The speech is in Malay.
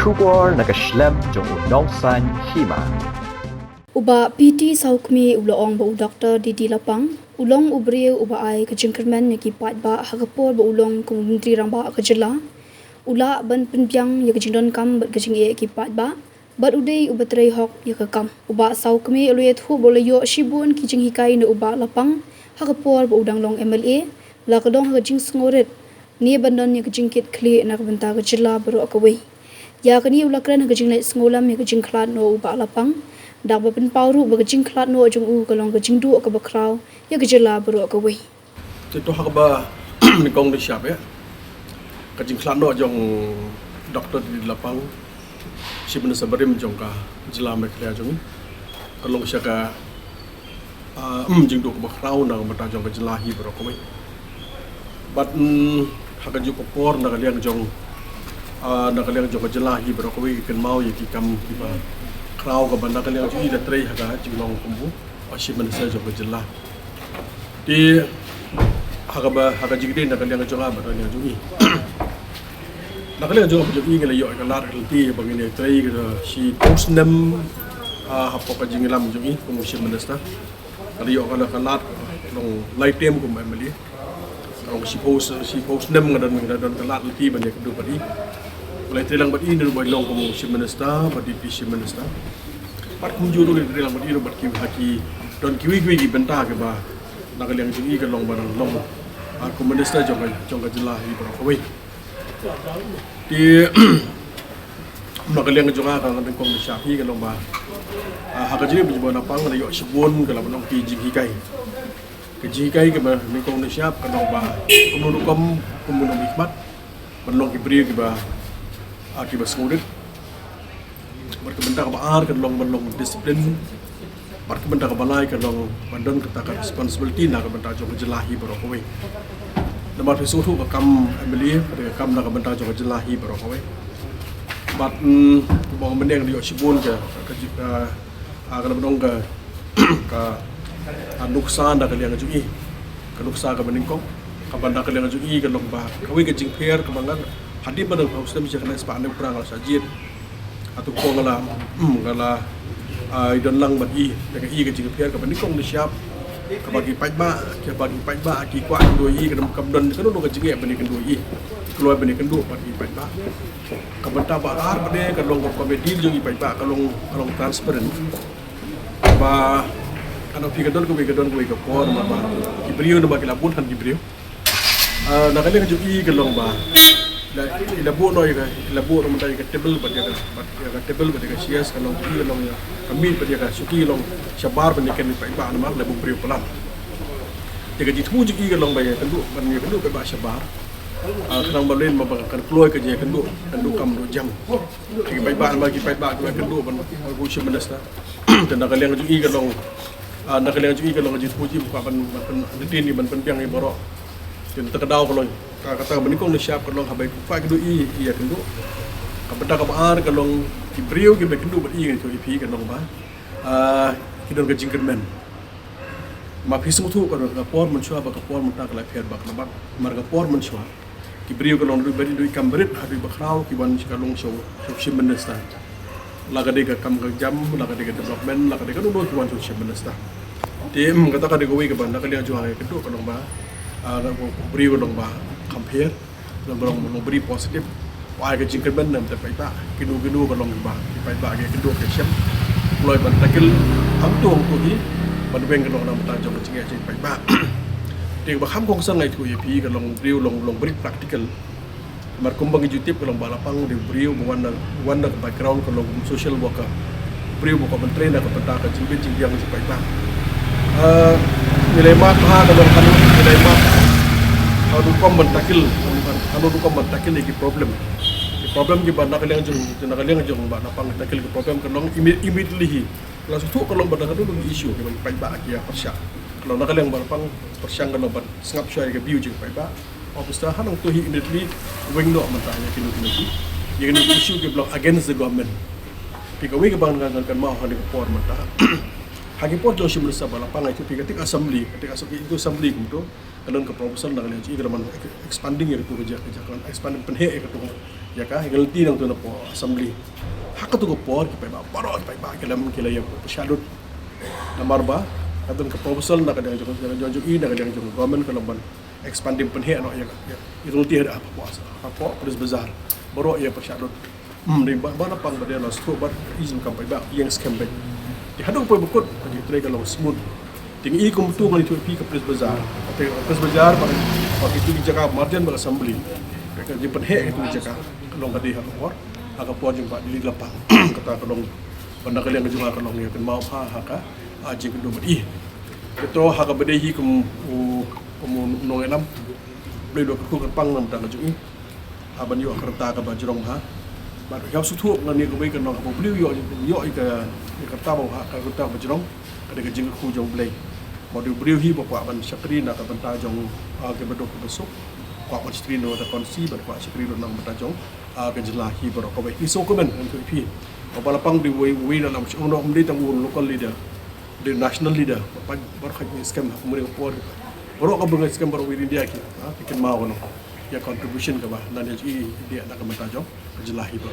Shubor nakaslem jong unong san hima. Uba PT Saukmi uloong ba Dr. Didi Lapang ulong ubriu uba ay kajingkerman ni kipat ba hagapor ba ulong kung menteri rang ba kajela ula ban penbiang ya kajingdon kam bat kajing e kipat ba bat udai uba trai hok ya kakam uba Saukmi uluyet hu bolayo shibun kijing hikai na uba Lapang hagapor ba udang long MLA la kadong kajing sengoret ni bandon ya kajing kit kli na kabenta kajela baru akawai ya kani ulakran kajing lai sengolam ya kajing klat no uba Lapang dak ba pen pauru ba kajing klat no jong u kalong kajing du ka ba kraw ya kajela baru akawai itu hak ba ni kong di siap ya kajing klat no jong Dr. Didi Lapang si benda sabarim jong ka jela me klia jong kalong sia ka jing du ka ba kraw na mata jong ka jelahi baru akawai bat hak ju popor na kaliang jong ka jelahi baru akawai ken mau ya ki kam di ba kraw ka banda kaliang ju ida trei haga jinglong kumbu ashi manasa jo jela di haga jigde na kaliang jo ba kaliang ju i na kaliang jo jo i ngela yo ka lar ti bangine trei ga si postnem hapo ka jinglam jo i kum shi manasa kali yo ka lar long laitem kum emali long si postnem ngadan ka lar ti bande ka du padi mulai telang bat ini rumah long kum shi manasa badi pi shi manasa pat kunjuru ni dalam berdiri bat kiwi haki don kiwi di bentah ke ba nak liang jungi ke long barang long aku menesta jong jelah di berkawai di nak liang jonga kan dengan kong syafi ke long ba hak jadi berjumpa napang ada yok sebun ke long pi jing hikai ke ba ni kong syap ke long ba kemudian hikmat menong kibri ke ba akibat semudit berkebentak baar kan long disiplin berkebentak balai kan long bandon katakan responsibility nak kebentak jong jelahi berokoi nama pesuhu ke kam emily pada kam nak kebentak jong jelahi berokoi bat bang bendeng di sibun ke akan bandong ke nuksan dak liang jugi ke nuksa ke meningkong kapan dak liang jugi ke long ba kawi ke jingper ke mangan hadir pada hostem jangan sepan perang al sajid atau kong ngala idon lang bat i dengan i ke jing piar ka bani kong ni siap ka bagi pai ba ki kwa do i ka kam don ka do ka jing bani kan do i keluar bani kan do bagi pai ba ka banta ba ar bade ka long ko be deal jo i pai ba ka long transparent ba kana pi ka don ko ka por ma ba ki brio no ba ki labun han ki brio na ka le ka jo i ka long ba labu no ya labu no mata ka table ba ka table ba ka sias ka long ki long ya kami ba ka suki long shabar ba ni kan pa ba na labu priu pelan jika ditmu ji ka long ba ya kendu ban ni kendu ba shabar kanang ba len ma ba kan kloy ka je kendu kam do jam ki ba ka kendu ban ko shi manasta dan ka leng ji ka long nak leng ji ka long ji tmu ji ba ban tin ni ban piang ni boro dan terkedau kalau kata menikung ni siap kalau habai kufa kedu i iya kendu kabenda ka baar kalau kibriu ki be kendu ber i ke ipi kan ba kidon ke jingkermen ma phismu thu ka por mun chwa ba ka por mun ta ka la pher ba ka mar ka por mun chwa kibriu kalau du beri du kamberit habi ba khrau ki ban ka long show shim minister laga de ka kam ka jam laga de ka development laga de ka do ki wan shim minister tim kata ka de go wi ka ban ka le jo ha kedu ka ba beri orang bah compare, orang beri positif, wah ke jingkir benda tapi tak, kinu kalau bah, tak ke kedua ke siap, mulai bantakil, hamtu ni, banding kalau orang bertanya jauh jingkir jingkir tak, dia baham kong sang itu ya pi kalau beri long beri praktikal, markumbang jutip kalau balapang dia beri wanda ke background kalau social worker, beri bukan menteri nak bertanya jingkir yang jingkir tak. Nilai mat dalam kanun nilai mat kalau dukom mentakil lagi problem di bandar kalian jeng bandar pang takil ke problem kalau immediately langsung tu kalau bandar itu dengan isu dengan pai ba kia persyak kalau nak kalian bandar pang persyang kalau band sengap syai ke view jeng pai ba obsta hanong tu immediately wing no mentanya kinu yang ini isu ke belong against the government pikawi ke bang kan mau hari ke por mentah hagi po jo shimul sa bala pangay tu ketika assembly itu assembly kumto kalon ke proposal nang lagi kalau man expanding ya tu kerja kan expanding penhe ya tu ya ka galti nang tu na po assembly hak tu ko por ki pa baro ki pa kalam kila ya shadut nomor ba katun ke proposal na kadang jo na kadang jo government kalau man expanding penhe no ya itu ti ada apa polis bazar baro ya shadut di mana pang badia na stro bat izin kampai ba yang scam ba di hadong po bukod pagi try kalau smooth tinggi kum tu ngali tu pi ke pres bazar pagi tu jaga marjan ba assembly ka di penhe itu jaga kalong kadi ha por aga po jing ba di lapang kata kalong banda kali yang juga kalong ni kan mau ha ka ajing do i itu ha ka bade hi kum no elam le do ku ka pang nam ta ka ju aban yo kerta ka ba jrong ha ba ka su thu ngani ko be ka no ko bliu yo ka kerta ba ha ka kerta ba jrong ka de jing khu jong blai mo du bliu hi ba kwa ban sakri na ka ban ta jong ke ba do ko besok kwa ban sakri no ta kon si ba kwa sakri no nang ba ta jong ka jela hi ba ko ba hi so ko ben kan ko pi ba bala pang di we na lam no um di tang local leader the national leader ba ba kha ni scam ha mo ko por ka bunga scam ba we india ki ha tikin ma wono ya contribution ka ba nan ji dia na ka ba ta jong ka jela hi ba